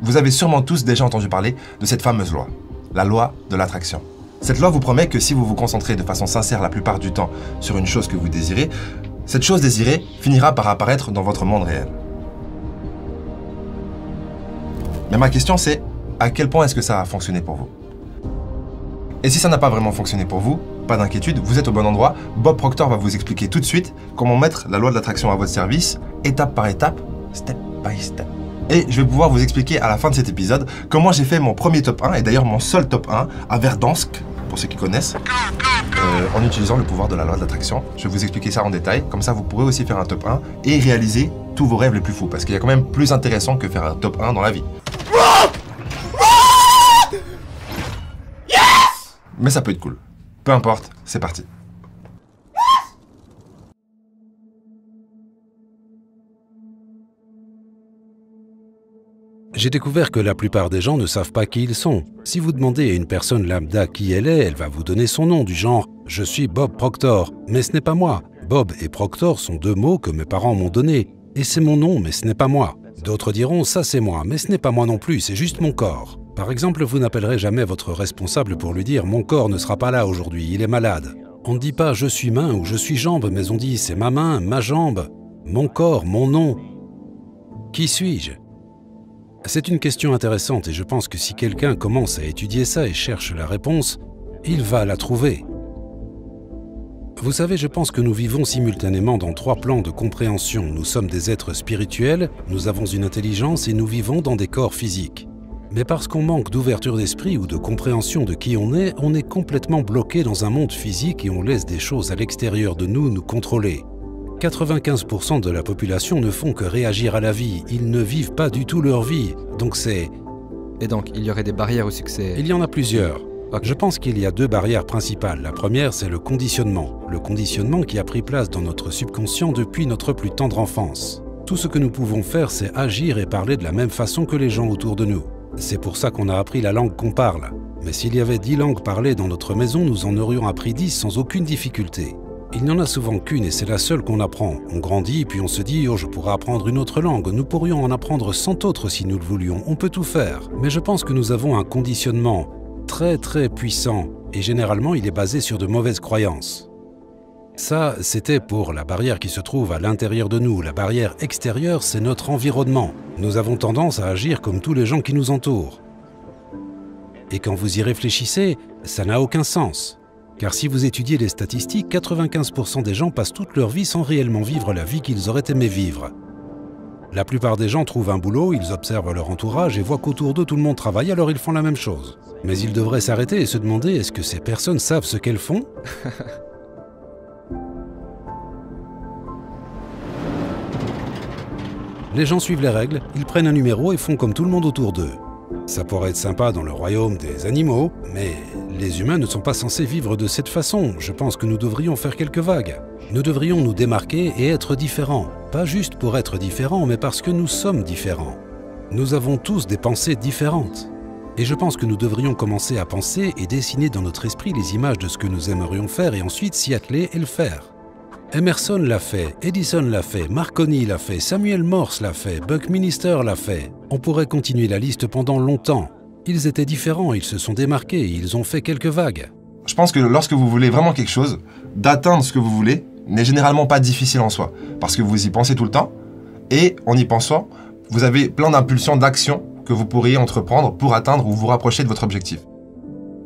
Vous avez sûrement tous déjà entendu parler de cette fameuse loi, la loi de l'attraction. Cette loi vous promet que si vous vous concentrez de façon sincère la plupart du temps sur une chose que vous désirez, cette chose désirée finira par apparaître dans votre monde réel. Mais ma question c'est, à quel point est-ce que ça a fonctionné pour vous? Et si ça n'a pas vraiment fonctionné pour vous, pas d'inquiétude, vous êtes au bon endroit. Bob Proctor va vous expliquer tout de suite comment mettre la loi de l'attraction à votre service, étape par étape, step by step. Et je vais pouvoir vous expliquer à la fin de cet épisode comment j'ai fait mon premier top 1, et d'ailleurs mon seul top 1, à Verdansk, pour ceux qui connaissent, en utilisant le pouvoir de la loi de l'attraction. Je vais vous expliquer ça en détail, comme ça vous pourrez aussi faire un top 1 et réaliser tous vos rêves les plus fous, parce qu'il y a quand même plus intéressant que faire un top 1 dans la vie. Mais ça peut être cool. Peu importe, c'est parti. J'ai découvert que la plupart des gens ne savent pas qui ils sont. Si vous demandez à une personne lambda qui elle est, elle va vous donner son nom, du genre « Je suis Bob Proctor », mais ce n'est pas moi. Bob et Proctor sont deux mots que mes parents m'ont donnés. Et c'est mon nom, mais ce n'est pas moi. D'autres diront « Ça c'est moi », mais ce n'est pas moi non plus, c'est juste mon corps. Par exemple, vous n'appellerez jamais votre responsable pour lui dire « Mon corps ne sera pas là aujourd'hui, il est malade ». On ne dit pas « Je suis main » ou « Je suis jambe », mais on dit « C'est ma main, ma jambe, mon corps, mon nom ». Qui suis-je ? C'est une question intéressante et je pense que si quelqu'un commence à étudier ça et cherche la réponse, il va la trouver. Vous savez, je pense que nous vivons simultanément dans 3 plans de compréhension. Nous sommes des êtres spirituels, nous avons une intelligence et nous vivons dans des corps physiques. Mais parce qu'on manque d'ouverture d'esprit ou de compréhension de qui on est complètement bloqué dans un monde physique et on laisse des choses à l'extérieur de nous contrôler. 95% de la population ne font que réagir à la vie, ils ne vivent pas du tout leur vie, donc c'est... Et donc, il y aurait des barrières au succès? Il y en a plusieurs. Okay. Je pense qu'il y a 2 barrières principales. La première, c'est le conditionnement. Le conditionnement qui a pris place dans notre subconscient depuis notre plus tendre enfance. Tout ce que nous pouvons faire, c'est agir et parler de la même façon que les gens autour de nous. C'est pour ça qu'on a appris la langue qu'on parle. Mais s'il y avait 10 langues parlées dans notre maison, nous en aurions appris 10 sans aucune difficulté. Il n'y en a souvent qu'une et c'est la seule qu'on apprend. On grandit puis on se dit « Oh, je pourrais apprendre une autre langue ». Nous pourrions en apprendre 100 autres si nous le voulions. On peut tout faire. Mais je pense que nous avons un conditionnement très puissant et généralement il est basé sur de mauvaises croyances. Ça, c'était pour la barrière qui se trouve à l'intérieur de nous. La barrière extérieure, c'est notre environnement. Nous avons tendance à agir comme tous les gens qui nous entourent. Et quand vous y réfléchissez, ça n'a aucun sens. Car si vous étudiez les statistiques, 95% des gens passent toute leur vie sans réellement vivre la vie qu'ils auraient aimé vivre. La plupart des gens trouvent un boulot, ils observent leur entourage et voient qu'autour d'eux tout le monde travaille, alors ils font la même chose. Mais ils devraient s'arrêter et se demander, est-ce que ces personnes savent ce qu'elles font ? Les gens suivent les règles, ils prennent un numéro et font comme tout le monde autour d'eux. Ça pourrait être sympa dans le royaume des animaux, mais les humains ne sont pas censés vivre de cette façon. Je pense que nous devrions faire quelques vagues. Nous devrions nous démarquer et être différents. Pas juste pour être différents, mais parce que nous sommes différents. Nous avons tous des pensées différentes. Et je pense que nous devrions commencer à penser et dessiner dans notre esprit les images de ce que nous aimerions faire et ensuite s'y atteler et le faire. Emerson l'a fait, Edison l'a fait, Marconi l'a fait, Samuel Morse l'a fait, Buckminster l'a fait. On pourrait continuer la liste pendant longtemps. Ils étaient différents, ils se sont démarqués, ils ont fait quelques vagues. Je pense que lorsque vous voulez vraiment quelque chose, d'atteindre ce que vous voulez n'est généralement pas difficile en soi. Parce que vous y pensez tout le temps, et en y pensant, vous avez plein d'impulsions, d'actions que vous pourriez entreprendre pour atteindre ou vous rapprocher de votre objectif.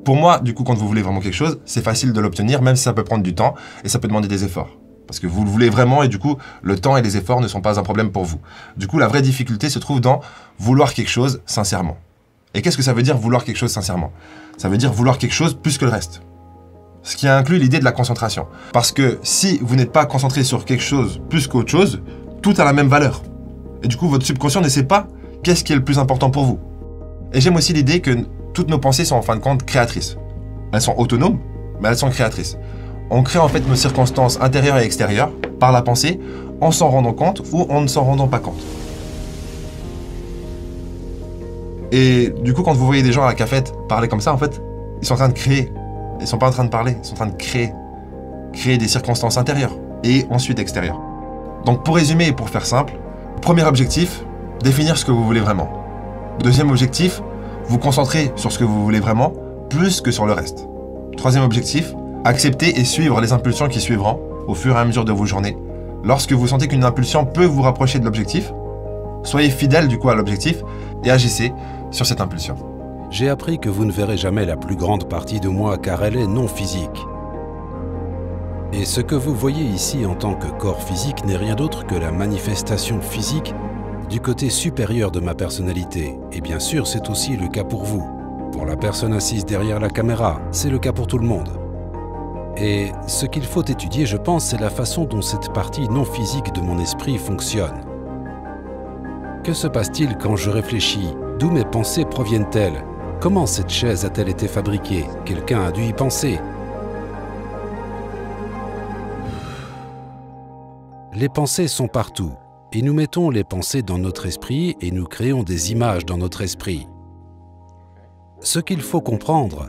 Pour moi, du coup, quand vous voulez vraiment quelque chose, c'est facile de l'obtenir, même si ça peut prendre du temps, et ça peut demander des efforts. Parce que vous le voulez vraiment et du coup, le temps et les efforts ne sont pas un problème pour vous. Du coup, la vraie difficulté se trouve dans vouloir quelque chose sincèrement. Et qu'est-ce que ça veut dire vouloir quelque chose sincèrement? Ça veut dire vouloir quelque chose plus que le reste. Ce qui inclut l'idée de la concentration. Parce que si vous n'êtes pas concentré sur quelque chose plus qu'autre chose, tout a la même valeur. Et du coup, votre subconscient ne sait pas qu'est-ce qui est le plus important pour vous. Et j'aime aussi l'idée que toutes nos pensées sont en fin de compte créatrices. Elles sont autonomes, mais elles sont créatrices. On crée en fait nos circonstances intérieures et extérieures par la pensée en s'en rendant compte ou en ne s'en rendant pas compte. Et du coup, quand vous voyez des gens à la cafette parler comme ça, en fait, ils sont en train de créer. Ils sont pas en train de parler, ils sont en train de créer. Créer des circonstances intérieures et ensuite extérieures. Donc pour résumer et pour faire simple, premier objectif, définir ce que vous voulez vraiment. Deuxième objectif, vous concentrer sur ce que vous voulez vraiment, plus que sur le reste. Troisième objectif, accepter et suivre les impulsions qui suivront au fur et à mesure de vos journées. Lorsque vous sentez qu'une impulsion peut vous rapprocher de l'objectif, soyez fidèle du coup à l'objectif et agissez sur cette impulsion. J'ai appris que vous ne verrez jamais la plus grande partie de moi car elle est non physique. Et ce que vous voyez ici en tant que corps physique n'est rien d'autre que la manifestation physique du côté supérieur de ma personnalité. Et bien sûr, c'est aussi le cas pour vous. Pour la personne assise derrière la caméra, c'est le cas pour tout le monde. Et ce qu'il faut étudier, je pense, c'est la façon dont cette partie non physique de mon esprit fonctionne. Que se passe-t-il quand je réfléchis? D'où mes pensées proviennent-elles? Comment cette chaise a-t-elle été fabriquée? Quelqu'un a dû y penser. Les pensées sont partout, et nous mettons les pensées dans notre esprit et nous créons des images dans notre esprit. Ce qu'il faut comprendre,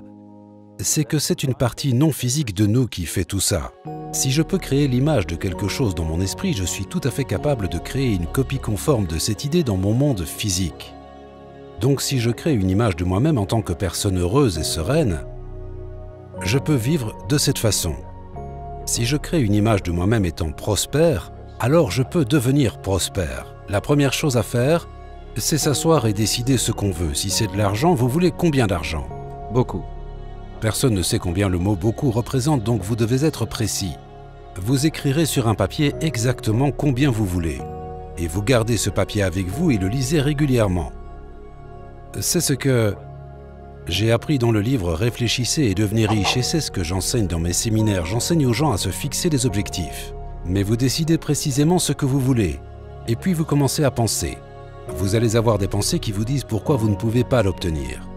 c'est que c'est une partie non physique de nous qui fait tout ça. Si je peux créer l'image de quelque chose dans mon esprit, je suis tout à fait capable de créer une copie conforme de cette idée dans mon monde physique. Donc si je crée une image de moi-même en tant que personne heureuse et sereine, je peux vivre de cette façon. Si je crée une image de moi-même étant prospère, alors je peux devenir prospère. La première chose à faire, c'est s'asseoir et décider ce qu'on veut. Si c'est de l'argent, vous voulez combien d'argent? Beaucoup. Personne ne sait combien le mot « beaucoup » représente, donc vous devez être précis. Vous écrirez sur un papier exactement combien vous voulez. Et vous gardez ce papier avec vous et le lisez régulièrement. C'est ce que j'ai appris dans le livre « Réfléchissez et devenez riche » et c'est ce que j'enseigne dans mes séminaires. J'enseigne aux gens à se fixer des objectifs. Mais vous décidez précisément ce que vous voulez. Et puis vous commencez à penser. Vous allez avoir des pensées qui vous disent pourquoi vous ne pouvez pas l'obtenir.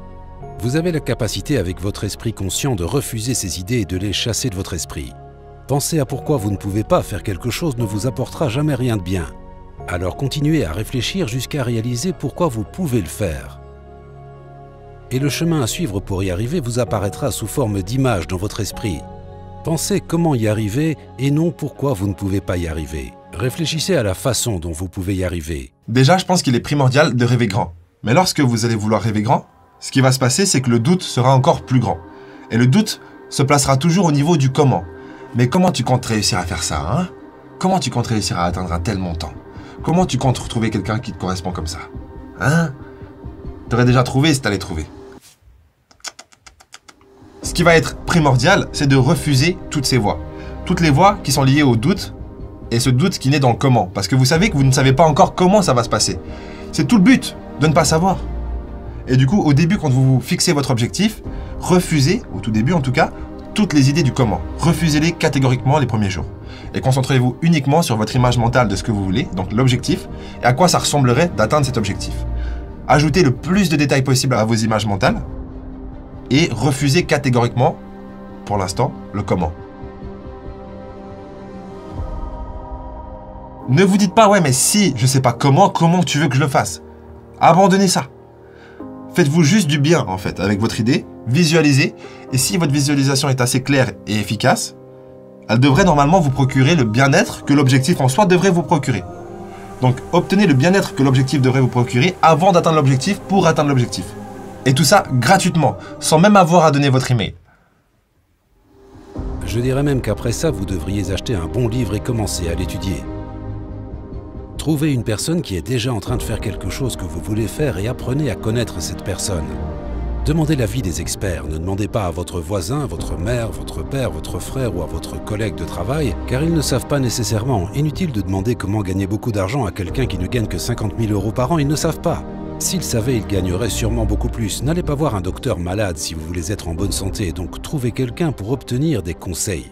Vous avez la capacité avec votre esprit conscient de refuser ces idées et de les chasser de votre esprit. Penser à pourquoi vous ne pouvez pas faire quelque chose ne vous apportera jamais rien de bien. Alors continuez à réfléchir jusqu'à réaliser pourquoi vous pouvez le faire. Et le chemin à suivre pour y arriver vous apparaîtra sous forme d'image dans votre esprit. Pensez comment y arriver et non pourquoi vous ne pouvez pas y arriver. Réfléchissez à la façon dont vous pouvez y arriver. Déjà, je pense qu'il est primordial de rêver grand. Mais lorsque vous allez vouloir rêver grand, ce qui va se passer, c'est que le doute sera encore plus grand. Et le doute se placera toujours au niveau du comment. Mais comment tu comptes réussir à faire ça, hein? Comment tu comptes réussir à atteindre un tel montant? Comment tu comptes retrouver quelqu'un qui te correspond comme ça? Hein? T'aurais déjà trouvé si t'allais trouver. Ce qui va être primordial, c'est de refuser toutes ces voies. Toutes les voies qui sont liées au doute, et ce doute qui naît dans le comment. Parce que vous savez que vous ne savez pas encore comment ça va se passer. C'est tout le but, de ne pas savoir. Et du coup, au début, quand vous fixez votre objectif, refusez, au tout début en tout cas, toutes les idées du comment. Refusez-les catégoriquement les premiers jours. Et concentrez-vous uniquement sur votre image mentale de ce que vous voulez, donc l'objectif, et à quoi ça ressemblerait d'atteindre cet objectif. Ajoutez le plus de détails possible à vos images mentales, et refusez catégoriquement, pour l'instant, le comment. Ne vous dites pas, ouais, mais si je sais pas comment tu veux que je le fasse? Abandonnez ça. Faites-vous juste du bien, en fait, avec votre idée, visualisez, et si votre visualisation est assez claire et efficace, elle devrait normalement vous procurer le bien-être que l'objectif en soi devrait vous procurer. Donc, obtenez le bien-être que l'objectif devrait vous procurer avant d'atteindre l'objectif pour atteindre l'objectif. Et tout ça gratuitement, sans même avoir à donner votre email. Je dirais même qu'après ça, vous devriez acheter un bon livre et commencer à l'étudier. Trouvez une personne qui est déjà en train de faire quelque chose que vous voulez faire et apprenez à connaître cette personne. Demandez l'avis des experts, ne demandez pas à votre voisin, votre mère, votre père, votre frère ou à votre collègue de travail, car ils ne savent pas nécessairement. Inutile de demander comment gagner beaucoup d'argent à quelqu'un qui ne gagne que 50 000 € par an, ils ne savent pas. S'ils savaient, ils gagneraient sûrement beaucoup plus. N'allez pas voir un docteur malade si vous voulez être en bonne santé, donc trouvez quelqu'un pour obtenir des conseils.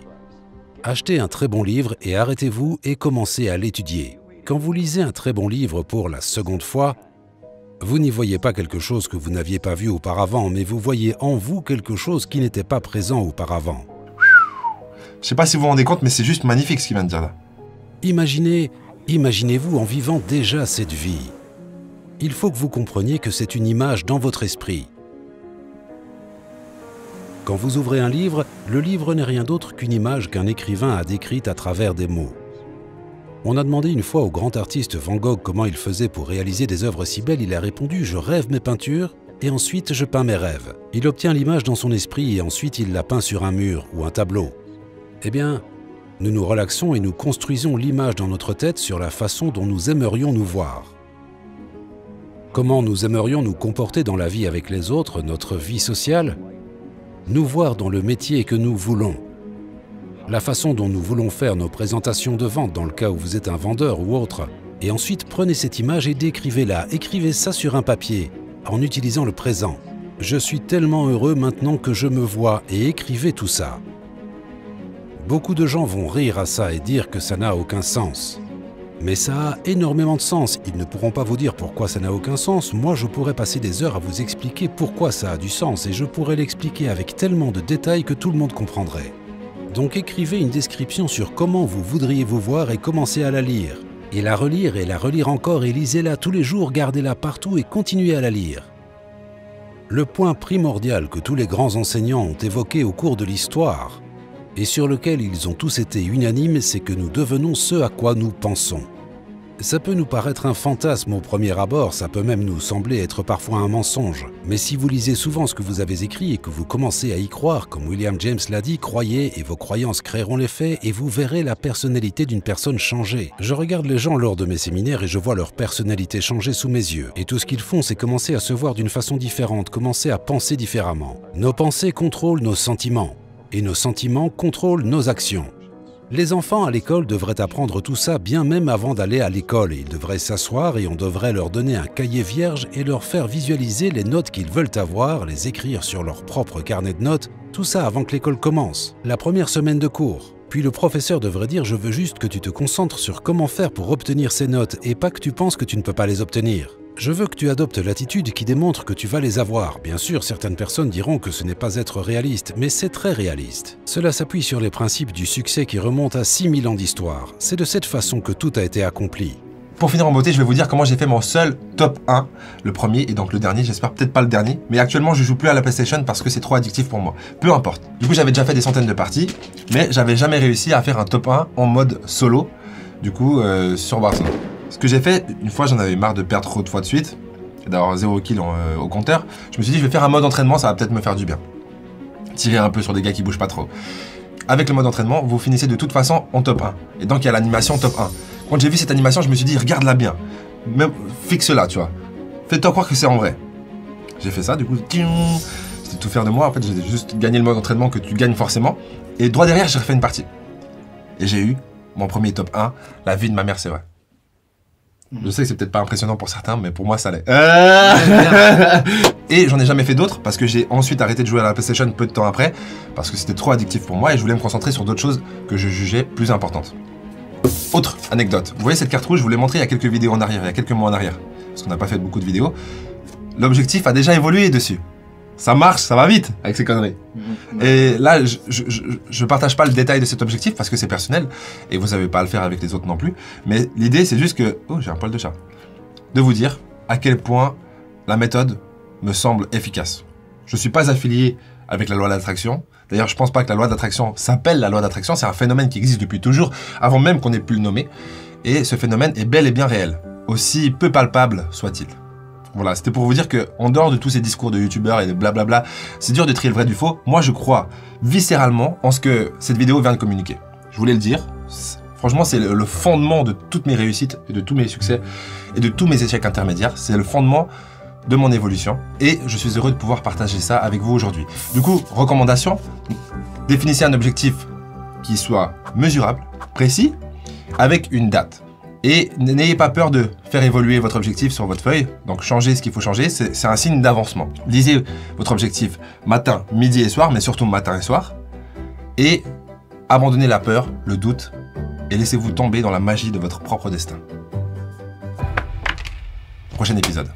Achetez un très bon livre et arrêtez-vous et commencez à l'étudier. Quand vous lisez un très bon livre pour la seconde fois, vous n'y voyez pas quelque chose que vous n'aviez pas vu auparavant, mais vous voyez en vous quelque chose qui n'était pas présent auparavant. Je sais pas si vous vous rendez compte, mais c'est juste magnifique ce qu'il vient de dire là. Imaginez-vous en vivant déjà cette vie. Il faut que vous compreniez que c'est une image dans votre esprit. Quand vous ouvrez un livre, le livre n'est rien d'autre qu'une image qu'un écrivain a décrite à travers des mots. On a demandé une fois au grand artiste Van Gogh comment il faisait pour réaliser des œuvres si belles. Il a répondu « Je rêve mes peintures et ensuite je peins mes rêves ». Il obtient l'image dans son esprit et ensuite il la peint sur un mur ou un tableau. Eh bien, nous nous relaxons et nous construisons l'image dans notre tête sur la façon dont nous aimerions nous voir. Comment nous aimerions nous comporter dans la vie avec les autres, notre vie sociale, nous voir dans le métier que nous voulons. La façon dont nous voulons faire nos présentations de vente dans le cas où vous êtes un vendeur ou autre. Et ensuite, prenez cette image et décrivez-la. Écrivez ça sur un papier, en utilisant le présent. Je suis tellement heureux maintenant que je me vois, et écrivez tout ça. Beaucoup de gens vont rire à ça et dire que ça n'a aucun sens. Mais ça a énormément de sens. Ils ne pourront pas vous dire pourquoi ça n'a aucun sens. Moi, je pourrais passer des heures à vous expliquer pourquoi ça a du sens, et je pourrais l'expliquer avec tellement de détails que tout le monde comprendrait. Donc écrivez une description sur comment vous voudriez vous voir et commencez à la lire. Et la relire encore et lisez-la tous les jours, gardez-la partout et continuez à la lire. Le point primordial que tous les grands enseignants ont évoqué au cours de l'histoire et sur lequel ils ont tous été unanimes, c'est que nous devenons ce à quoi nous pensons. Ça peut nous paraître un fantasme au premier abord, ça peut même nous sembler être parfois un mensonge. Mais si vous lisez souvent ce que vous avez écrit et que vous commencez à y croire, comme William James l'a dit, croyez et vos croyances créeront les faits et vous verrez la personnalité d'une personne changer. Je regarde les gens lors de mes séminaires et je vois leur personnalité changer sous mes yeux. Et tout ce qu'ils font, c'est commencer à se voir d'une façon différente, commencer à penser différemment. Nos pensées contrôlent nos sentiments et nos sentiments contrôlent nos actions. Les enfants à l'école devraient apprendre tout ça bien même avant d'aller à l'école. Ils devraient s'asseoir et on devrait leur donner un cahier vierge et leur faire visualiser les notes qu'ils veulent avoir, les écrire sur leur propre carnet de notes, tout ça avant que l'école commence, la première semaine de cours. Puis le professeur devrait dire « Je veux juste que tu te concentres sur comment faire pour obtenir ces notes et pas que tu penses que tu ne peux pas les obtenir. Je veux que tu adoptes l'attitude qui démontre que tu vas les avoir. » Bien sûr, certaines personnes diront que ce n'est pas être réaliste, mais c'est très réaliste. Cela s'appuie sur les principes du succès qui remontent à 6000 ans d'histoire. C'est de cette façon que tout a été accompli. Pour finir en beauté, je vais vous dire comment j'ai fait mon seul top 1, le premier et donc le dernier, j'espère peut-être pas le dernier, mais actuellement je joue plus à la PlayStation parce que c'est trop addictif pour moi. Peu importe. Du coup j'avais déjà fait des centaines de parties, mais j'avais jamais réussi à faire un top 1 en mode solo, du coup sur Warzone. Ce que j'ai fait, une fois j'en avais marre de perdre trop de fois de suite, et d'avoir 0 kill au compteur, je me suis dit je vais faire un mode entraînement, ça va peut-être me faire du bien. Tirer un peu sur des gars qui bougent pas trop. Avec le mode entraînement, vous finissez de toute façon en top 1. Et donc il y a l'animation top 1. Quand j'ai vu cette animation, je me suis dit regarde-la bien. Même fixe-la, tu vois. Fais-toi croire que c'est en vrai. J'ai fait ça, du coup, c'était tout faire de moi. En fait, j'ai juste gagné le mode entraînement que tu gagnes forcément. Et droit derrière, j'ai refait une partie. Et j'ai eu mon premier top 1, la vie de ma mère, c'est vrai. Je sais que c'est peut-être pas impressionnant pour certains, mais pour moi, ça l'est. Et j'en ai jamais fait d'autres, parce que j'ai ensuite arrêté de jouer à la PlayStation peu de temps après, parce que c'était trop addictif pour moi, et je voulais me concentrer sur d'autres choses que je jugeais plus importantes. Autre anecdote, vous voyez cette carte rouge, je vous l'ai montrée il y a quelques vidéos en arrière, il y a quelques mois en arrière, parce qu'on n'a pas fait beaucoup de vidéos. L'objectif a déjà évolué dessus. Ça marche, ça va vite avec ces conneries. Et là, je partage pas le détail de cet objectif parce que c'est personnel et vous n'avez pas à le faire avec les autres non plus. Mais l'idée, c'est juste que... Oh, j'ai un poil de chat. De vous dire à quel point la méthode me semble efficace. Je suis pas affilié avec la loi d'attraction. D'ailleurs, je pense pas que la loi d'attraction s'appelle la loi d'attraction. C'est un phénomène qui existe depuis toujours, avant même qu'on ait pu le nommer. Et ce phénomène est bel et bien réel, aussi peu palpable soit-il. Voilà, c'était pour vous dire que en dehors de tous ces discours de youtubeurs et de blablabla, c'est dur de trier le vrai du faux. Moi, je crois viscéralement en ce que cette vidéo vient de communiquer. Je voulais le dire. Franchement, c'est le fondement de toutes mes réussites et de tous mes succès et de tous mes échecs intermédiaires. C'est le fondement de mon évolution et je suis heureux de pouvoir partager ça avec vous aujourd'hui. Du coup, recommandation, définissez un objectif qui soit mesurable, précis, avec une date. Et n'ayez pas peur de faire évoluer votre objectif sur votre feuille. Donc changez ce qu'il faut changer, c'est un signe d'avancement. Lisez votre objectif matin, midi et soir, mais surtout matin et soir. Et abandonnez la peur, le doute, et laissez-vous tomber dans la magie de votre propre destin. Prochain épisode.